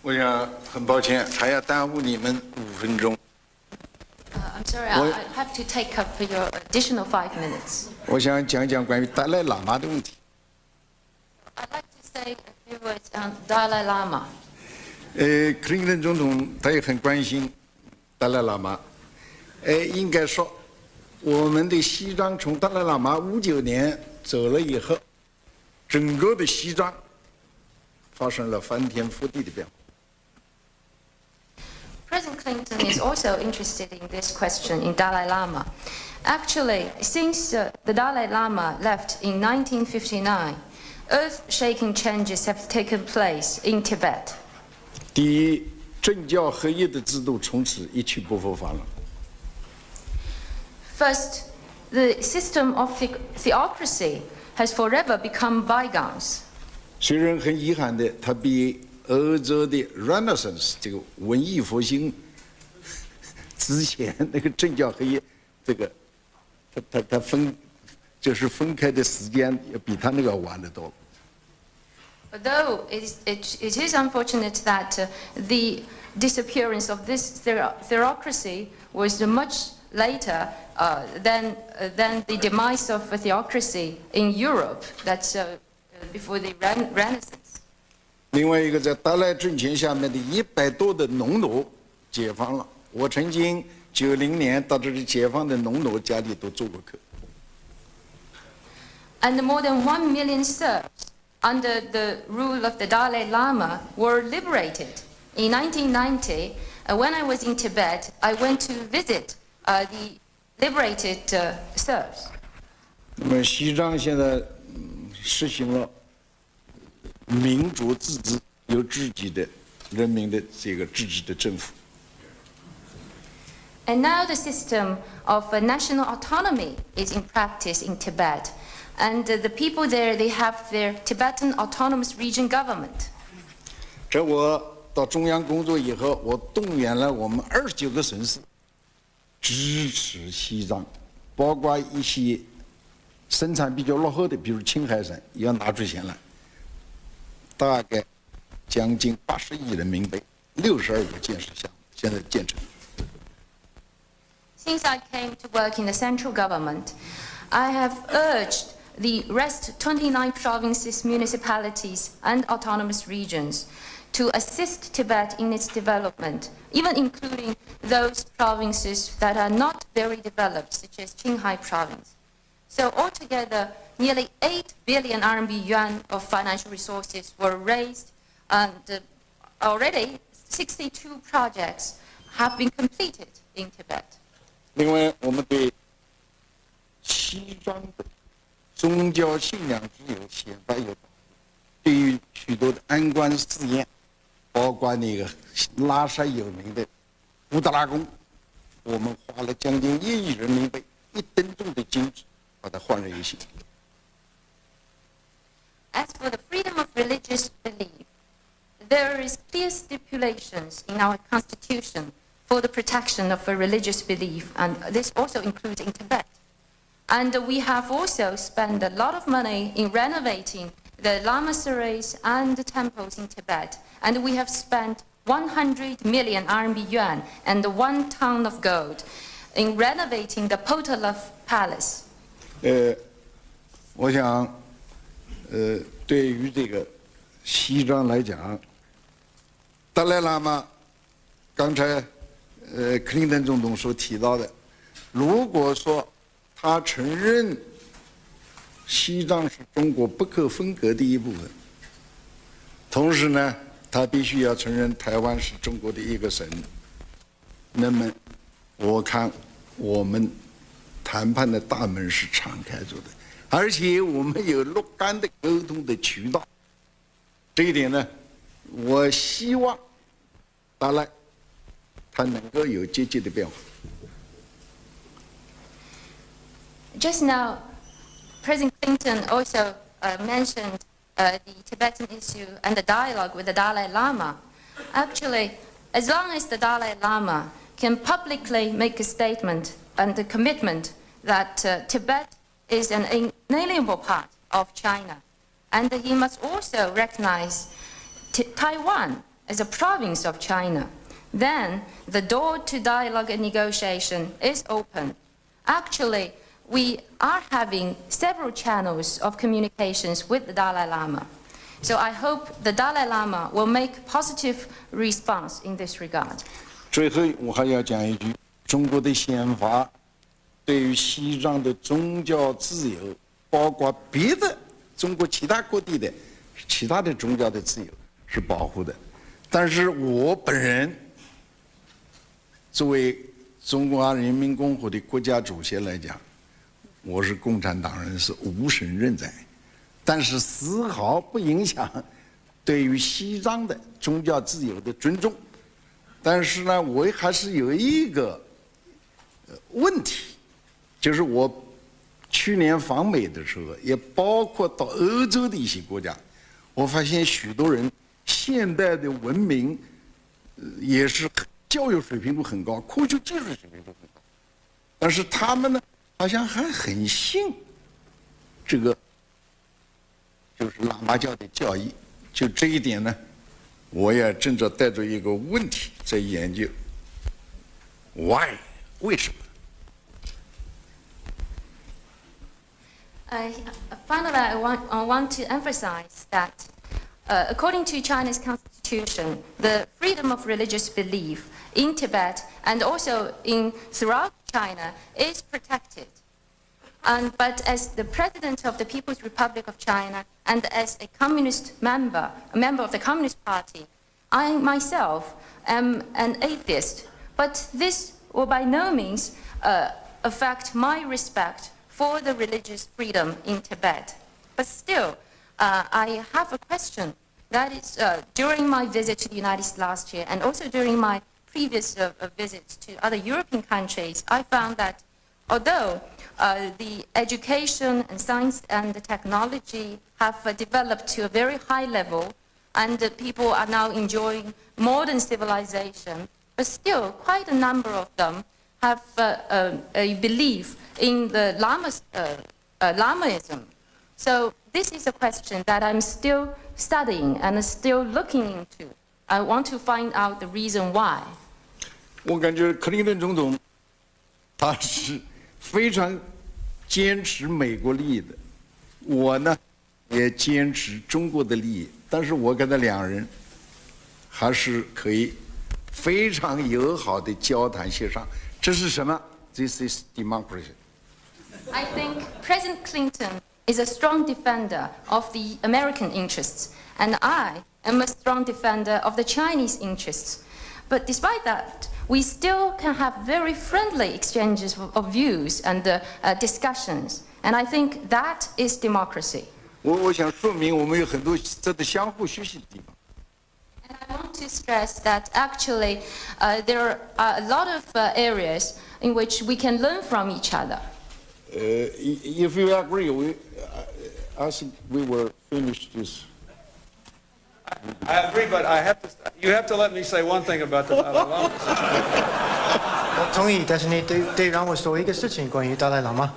我想很抱歉，还要耽误你们5分钟。I'm sorry, I have to take up your additional 5 minutes. 我想讲讲关于达赖喇嘛的问题。I'd like to say a few words on Dalai Lama. 克林顿总统他也很关心达赖喇嘛。应该说，我们的西藏从达赖喇嘛59年走了以后，整个的西藏发生了翻天覆地的变化。President Clinton is also interested in this question in Dalai Lama. Actually, since the Dalai Lama left in 1959, earth-shaking changes have taken place in Tibet. 第一，政教合一的制度从此一去不复返了。First, the system of theocracy has forever become bygones. 虽然很遗憾的，它比欧洲的 Renaissance 这个文艺复兴之前那个政教合一，这个它分开的时间要比它那个晚得多。Although it is unfortunate that the disappearance of this theocracy was much later than the demise of theocracy in Europe. That's before the Renaissance. 另外一个，在达赖政权下面的100多的农奴解放了。我曾经90年到这里解放的农奴家里都做过客。And more than 1 million Serbs under the rule of the Dalai Lama were liberated. In 1990, when I was in Tibet, I went to visit the liberated Serbs. 那么西藏现在实行了民主自治，由自己的人民的这个自治的政府。And now the system of national autonomy is in practice in Tibet. And the people there, they have their Tibetan Autonomous Region government. 这我到中央工作以后，我动员了我们29个省市支持西藏，包括一些生产比较落后的，比如青海省，也要拿出钱来。大概将近80亿人民币，62个建设项目现在建成。Since I came to work in the central government, I have urged the rest 29 provinces, municipalities, and autonomous regions to assist Tibet in its development, even including those provinces that are not very developed, such as Qinghai province. So altogether, nearly 8 billion RMB yuan of financial resources were raised, and already 62 projects have been completed in Tibet. 另外，我们对西藏的宗教信仰自由宪法有保护，对于许多的安官寺院，包括那个拉萨有名的布达拉宫，我们花了将近1亿人民币，1吨重的金子，把它焕然一新。As for the freedom of religious belief, there is clear stipulations in our constitution for the protection of a religious belief, and this also includes in Tibet. And we have also spent a lot of money in renovating the lamaseries and the temples in Tibet, and we have spent 100 million RMB yuan and 1 ton of gold in renovating the Potala Palace. 我想，对于这个西藏来讲，达赖喇嘛刚才克林顿总统所提到的，如果说他承认西藏是中国不可分割的一部分，同时呢，他必须要承认台湾是中国的一个省，那么我看我们谈判的大门是敞开着的，而且我们有若干的沟通的渠道。这一点呢，我希望达赖他能够有积极的变化。Just now, President Clinton also mentioned the Tibetan issue and the dialogue with the Dalai Lama. Actually, as long as the Dalai Lama can publicly make a statement and a commitment that Tibet is an inalienable part of China, and he must also recognize Taiwan as a province of China, then the door to dialogue and negotiation is open. Actually, we are having several channels of communications with the Dalai Lama. So I hope the Dalai Lama will make positive response in this regard. 最后，我还要讲一句：中国的宪法对于西藏的宗教自由，包括别的中国其他各地的其他的宗教的自由是保护的。但是我本人作为中华人民共和国的国家主席来讲，我是共产党人，是无神论在，但是丝毫不影响对于西藏的宗教自由的尊重。但是呢，我还是有一个问题，就是我去年访美的时候，也包括到欧洲的一些国家，我发现许多人现代的文明也是教育水平都很高，科学技术水平都很高，但是他们呢，好像还很信这个就是喇嘛教的教义。就这一点呢，我也正在带着一个问题在研究 ，why 为什么？ Finally, I want to emphasize that according to China's constitution, the freedom of religious belief in Tibet and also throughout China is protected. But as the president of the People's Republic of China and as a member of the Communist Party, I myself am an atheist. But this will by no means affect my respect for the religious freedom in Tibet. But still, I have a question. That is, during my visit to the United States last year and also during my previous visits to other European countries, I found that although the education and science and the technology have developed to a very high level and people are now enjoying modern civilization, but still quite a number of them have a belief in the Lamaism. So this is a question that I'm still studying and still looking into. I want to find out the reason why. 我感觉克林顿总统他是非常坚持美国利益的，我呢也坚持中国的利益，但是我跟他两人还是可以非常友好的交谈协商。这是什么 ？This is democracy. I think President Clinton is a strong defender of the American interests, and I am a strong defender of the Chinese interests. But despite that, we still can have very friendly exchanges of views and discussions, and I think that is democracy. 我想说明我们有很多值得相互学习的地方。 And I want to stress that actually there are a lot of areas in which we can learn from each other. If you agree, I think we will finish this. I agree, but you have to let me say one thing about the Dalai Lama. 我同意，但是你得让我说一个事情关于达赖喇嘛。